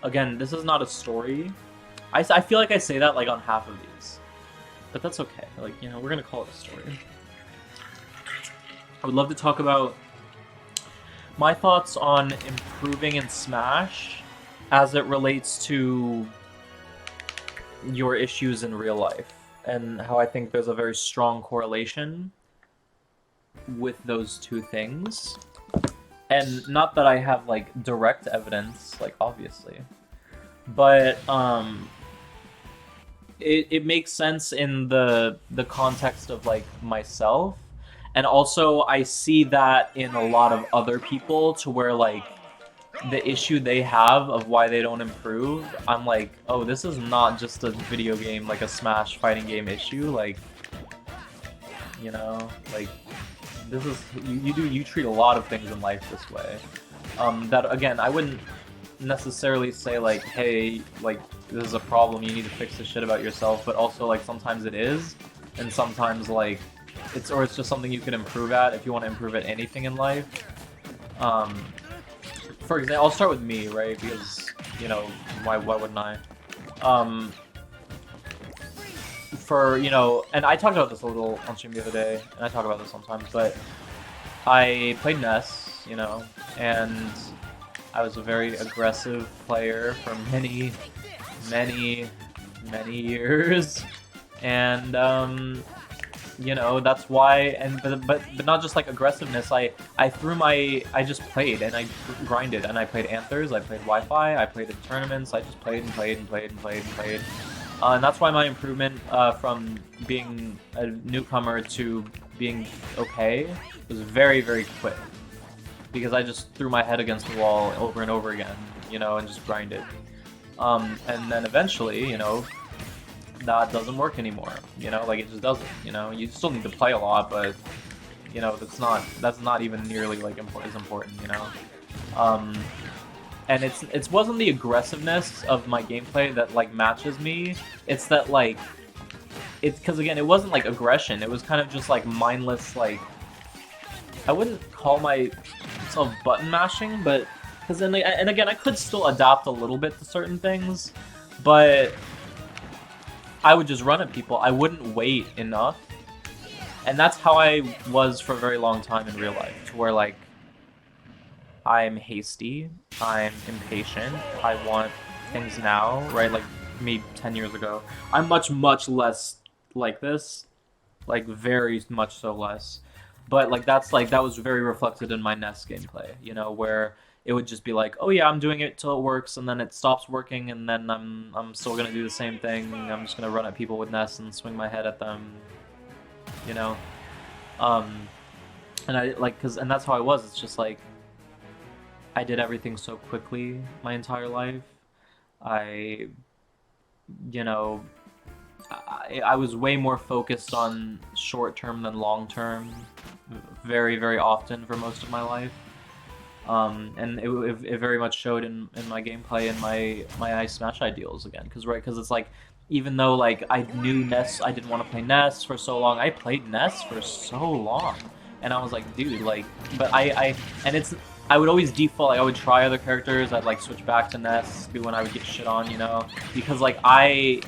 again, this is not a story. I feel like I say that like on half of these, but that's okay. Like, you know, we're gonna call it a story. I would love to talk about my thoughts on improving in Smash as it relates to your issues in real life, and how I think there's a very strong correlation with those two things. And not that I have like direct evidence, like obviously, but it makes sense in the context of like myself, and also I see that in a lot of other people, to where like the issue they have of why they don't improve, I'm like, oh, this is not just a video game, like a Smash fighting game issue, like, you know, like, this is, you treat a lot of things in life this way. That, again, I wouldn't necessarily say like, hey, like, this is a problem, you need to fix the shit about yourself, but also like sometimes it is, and sometimes like, it's just something you can improve at if you want to improve at anything in life. For example, I'll start with me, right? Because, you know, why wouldn't I? For, you know, and I talked about this a little on stream the other day, and I talk about this sometimes, but I played Ness, you know, and I was a very aggressive player for many years, and you know, that's why, and but not just like aggressiveness. I just played and I grinded, and I played Anthers, I played Wi-Fi, I played in tournaments, I just played and played and played and played and played. And that's why my improvement from being a newcomer to being okay was very, very quick. Because I just threw my head against the wall over and over again, you know, and just grinded. And then eventually, you know, that doesn't work anymore, you know, like it just doesn't, you know, you still need to play a lot, but, you know, that's not even nearly like as important, you know. And it wasn't the aggressiveness of my gameplay that like matches me, it's that like, it's because again, it wasn't like aggression, it was kind of just like mindless, like, I wouldn't call myself button mashing, but, because then, and again, I could still adapt a little bit to certain things, but I would just run at people. I wouldn't wait enough. And that's how I was for a very long time in real life, to where like, I'm hasty, I'm impatient, I want things now, right? Like me 10 years ago. I'm much less like this, like very much so less. But like that was very reflected in my Ness gameplay, you know, where it would just be like, oh yeah, I'm doing it till it works, and then it stops working, and then I'm still gonna do the same thing. I'm just gonna run at people with Ness and swing my head at them, you know. And I like, and that's how I was. It's just like, I did everything so quickly my entire life. I, you know, I was way more focused on short term than long term, very, very often for most of my life. And it very much showed in my gameplay and my Ice Smash ideals again, because it's like, even though like I knew Ness, I didn't want to play Ness for so long. I played Ness for so long, and I was like, dude, like, but I would always default. Like, I would try other characters. I'd like switch back to Ness when I would get shit on, you know, because like I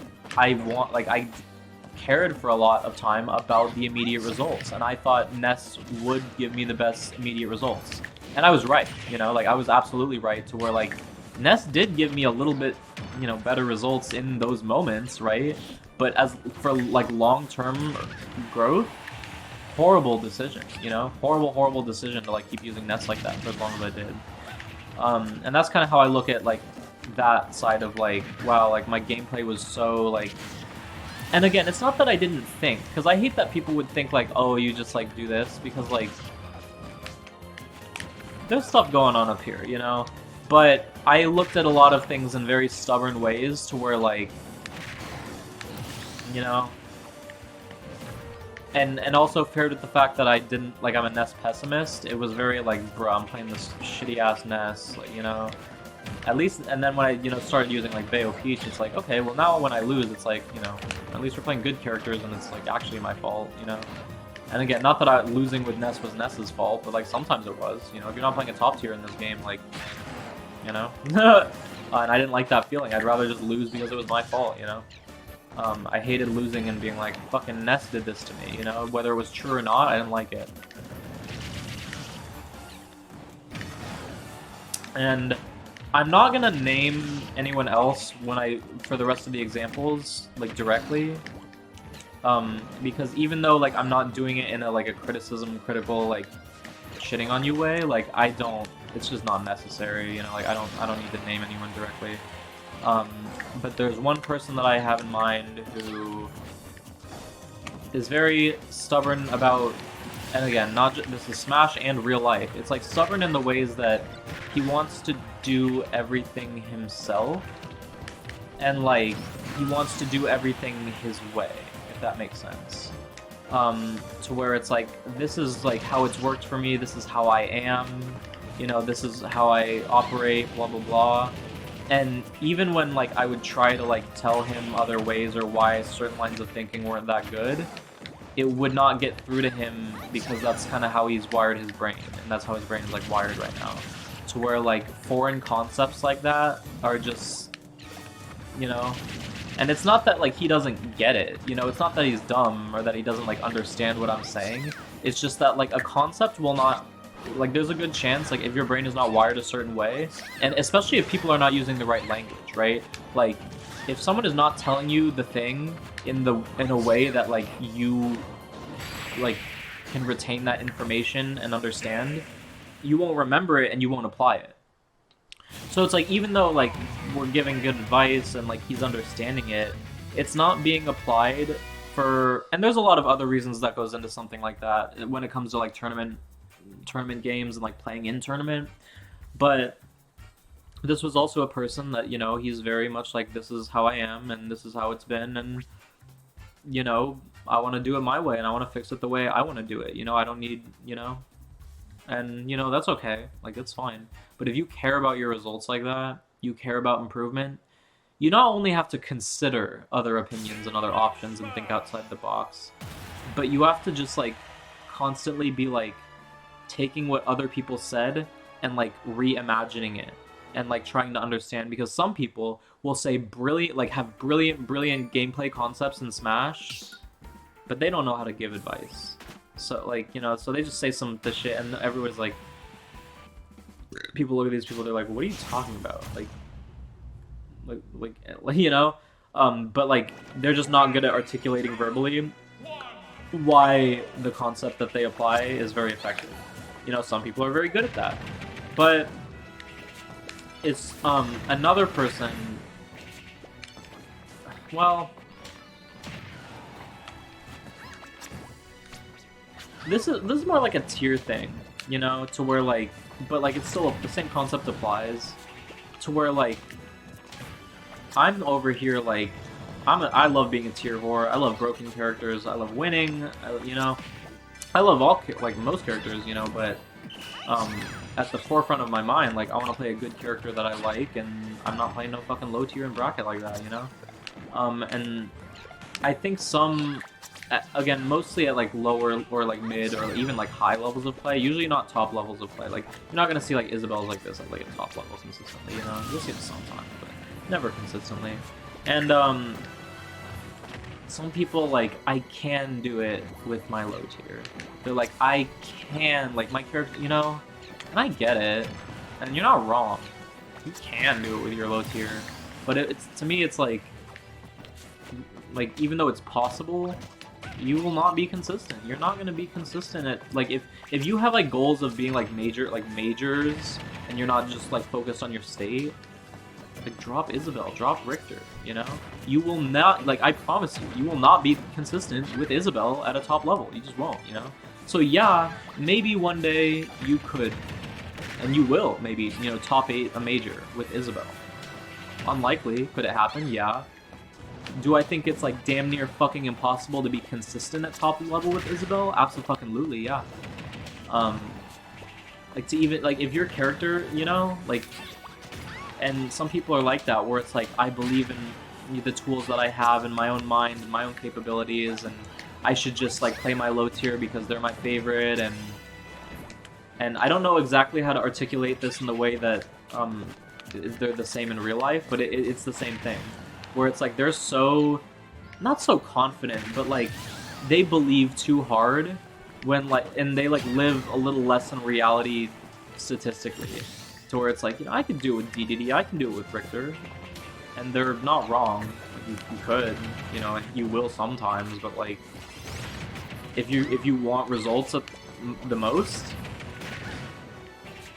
cared for a lot of time about the immediate results, and I thought Ness would give me the best immediate results. And I was right, you know, like I was absolutely right, to where like Ness did give me a little bit, you know, better results in those moments, right? But as for like long-term growth, horrible decision, you know, horrible decision to like keep using Ness like that for as long as I did. And that's kind of how I look at like that side of like, wow, like my gameplay was so like. And again, it's not that I didn't think, because I hate that people would think like, oh, you just like do this, because like there's stuff going on up here, you know? But I looked at a lot of things in very stubborn ways, to where like, you know, and also paired with the fact that I didn't, like, I'm a Ness pessimist, it was very like, bro, I'm playing this shitty ass Ness, like, you know? At least, and then when I, you know, started using like Bayo Peach, it's like, okay, well now when I lose, it's like, you know, at least we're playing good characters, and it's like actually my fault, you know? And again, not that losing with Ness was Ness's fault, but like sometimes it was, you know, if you're not playing a top tier in this game, like, you know? And I didn't like that feeling. I'd rather just lose because it was my fault, you know? I hated losing and being like, fucking Ness did this to me, you know? Whether it was true or not, I didn't like it. And I'm not gonna name anyone else for the rest of the examples, like, directly. Because even though, like, I'm not doing it in a, like, a critical, like, shitting on you way, like, it's just not necessary, you know, like, I don't need to name anyone directly. But there's one person that I have in mind who is very stubborn about, and again, this is Smash and real life. It's like stubborn in the ways that he wants to do everything himself, and like he wants to do everything his way, if that makes sense. To where it's like, this is like how it's worked for me, this is how I am, you know, this is how I operate, blah blah blah. And even when like I would try to like tell him other ways or why certain lines of thinking weren't that good, it would not get through to him because that's kind of how he's wired his brain, and that's how his brain is like wired right now. To where like foreign concepts like that are just, you know, and it's not that like he doesn't get it, you know, it's not that he's dumb or that he doesn't like understand what I'm saying. It's just that like a concept will not, like, there's a good chance, like, if your brain is not wired a certain way, and especially if people are not using the right language, right? Like, if someone is not telling you the thing in a way that, like, you, like, can retain that information and understand, you won't remember it and you won't apply it. So it's like, even though, like, we're giving good advice and, like, he's understanding it, it's not being applied for... And there's a lot of other reasons that goes into something like that when it comes to, like, tournament games and like playing in tournament. But this was also a person that, you know, he's very much like, this is how I am and this is how it's been, and you know, I want to do it my way and I want to fix it the way I want to do it, you know, I don't need, you know, and you know, that's okay, like, it's fine. But if you care about your results like that, you care about improvement, you not only have to consider other opinions and other options and think outside the box, but you have to just like constantly be like taking what other people said and like reimagining it and like trying to understand, because some people will say brilliant, like have brilliant gameplay concepts in Smash, but they don't know how to give advice. So like, you know, so they just say some the shit and everyone's like, people look at these people, they're like, what are you talking about? Like you know, but like they're just not good at articulating verbally why the concept that they apply is very effective. You know, some people are very good at that. But it's another person, well, this is more like a tier thing, you know, to where like, but like it's still the same concept applies, to where like I'm over here like I love being a tier 4. I love broken characters. I love winning. You know, I love like most characters. You know, but at the forefront of my mind, like I want to play a good character that I like, and I'm not playing no fucking low tier and bracket like that. You know, and I think some, again, mostly at like lower or like mid or even like high levels of play. Usually not top levels of play. Like you're not gonna see like Isabelle's like this at like top levels consistently. You know, you'll see it sometimes, but never consistently. And some people, like, I can do it with my low tier. They're like, I can, like, my character, you know? And I get it. And you're not wrong. You can do it with your low tier. But it's to me, it's like, even though it's possible, you will not be consistent. You're not going to be consistent at, like, if you have, like, goals of being, like, majors, and you're not just, like, focused on your state, like, drop Isabelle, drop Richter, you know? You will not, like, I promise you, you will not be consistent with Isabelle at a top level. You just won't, you know? So yeah, maybe one day you could, and you will, maybe, you know, top 8 a major with Isabelle. Unlikely. Could it happen? Yeah. Do I think it's, like, damn near fucking impossible to be consistent at top level with Isabelle? Absolutely, yeah. Like, to even, like, if your character, you know, like, and some people are like that, where it's like, I believe in the tools that I have in my own mind and my own capabilities, and I should just like play my low tier because they're my favorite, and I don't know exactly how to articulate this in the way that they're the same in real life, but it's the same thing, where it's like they're so not so confident, but like they believe too hard when like and they like live a little less in reality statistically, to where it's like, you know, I can do it with DDD, I can do it with Richter, and they're not wrong. You could, you know, and you will sometimes, but like if you want results at the most,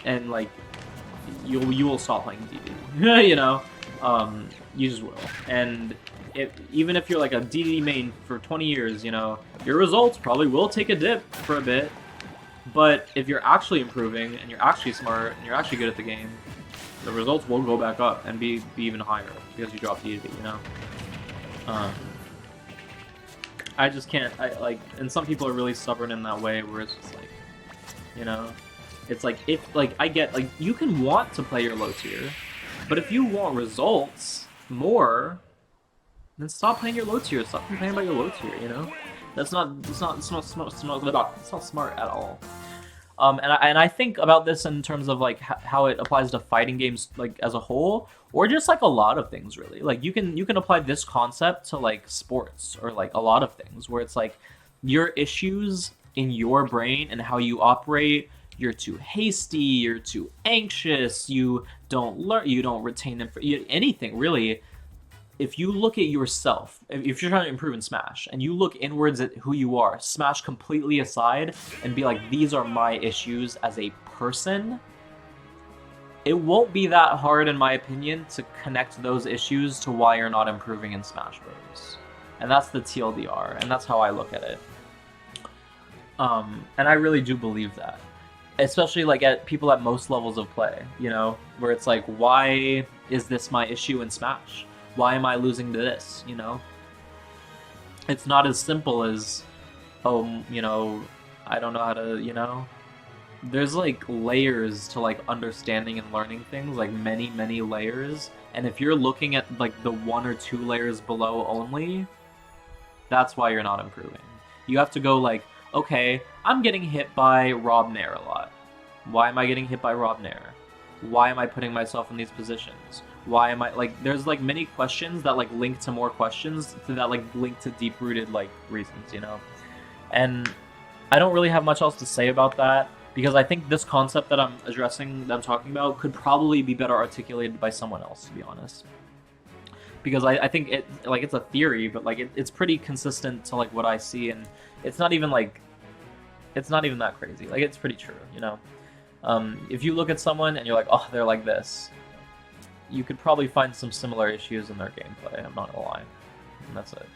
and like you will stop playing DD, you know, you just will. And even if you're like a DD main for 20 years, you know, your results probably will take a dip for a bit, but if you're actually improving and you're actually smart and you're actually good at the game, the results will go back up and be even higher because you dropped DD, you know. I just can't, and some people are really stubborn in that way where it's just like, you know, it's like, if, like, I get, like, you can want to play your low tier, but if you want results more, then stop playing your low tier, stop complaining about your low tier, you know? It's not smart at all. And I think about this in terms of like how it applies to fighting games like as a whole, or just like a lot of things really. Like you can apply this concept to like sports or like a lot of things where it's like your issues in your brain and how you operate. You're too hasty. You're too anxious. You don't learn. You don't retain anything really. If you look at yourself, if you're trying to improve in Smash, and you look inwards at who you are, Smash completely aside, and be like, these are my issues as a person, it won't be that hard, in my opinion, to connect those issues to why you're not improving in Smash Bros. And that's the TLDR, and that's how I look at it. And I really do believe that. Especially like at people at most levels of play, you know, where it's like, why is this my issue in Smash? Why am I losing to this, you know? It's not as simple as, oh, you know, I don't know how to, you know? There's, like, layers to, like, understanding and learning things, like, many, many layers. And if you're looking at, like, the 1 or 2 layers below only, that's why you're not improving. You have to go, like, okay, I'm getting hit by Rob Nair a lot. Why am I getting hit by Rob Nair? Why am I putting myself in these positions? Why am I, like, there's, like, many questions that, like, link to more questions that, like, link to deep-rooted, like, reasons, you know? And I don't really have much else to say about that, because I think this concept that I'm addressing, that I'm talking about, could probably be better articulated by someone else, to be honest. Because I think it, like, it's a theory, but, like, it's pretty consistent to, like, what I see, and it's not even, like, it's not even that crazy. Like, it's pretty true, you know? If you look at someone and you're like, oh, they're like this, you could probably find some similar issues in their gameplay, I'm not gonna lie. And that's it.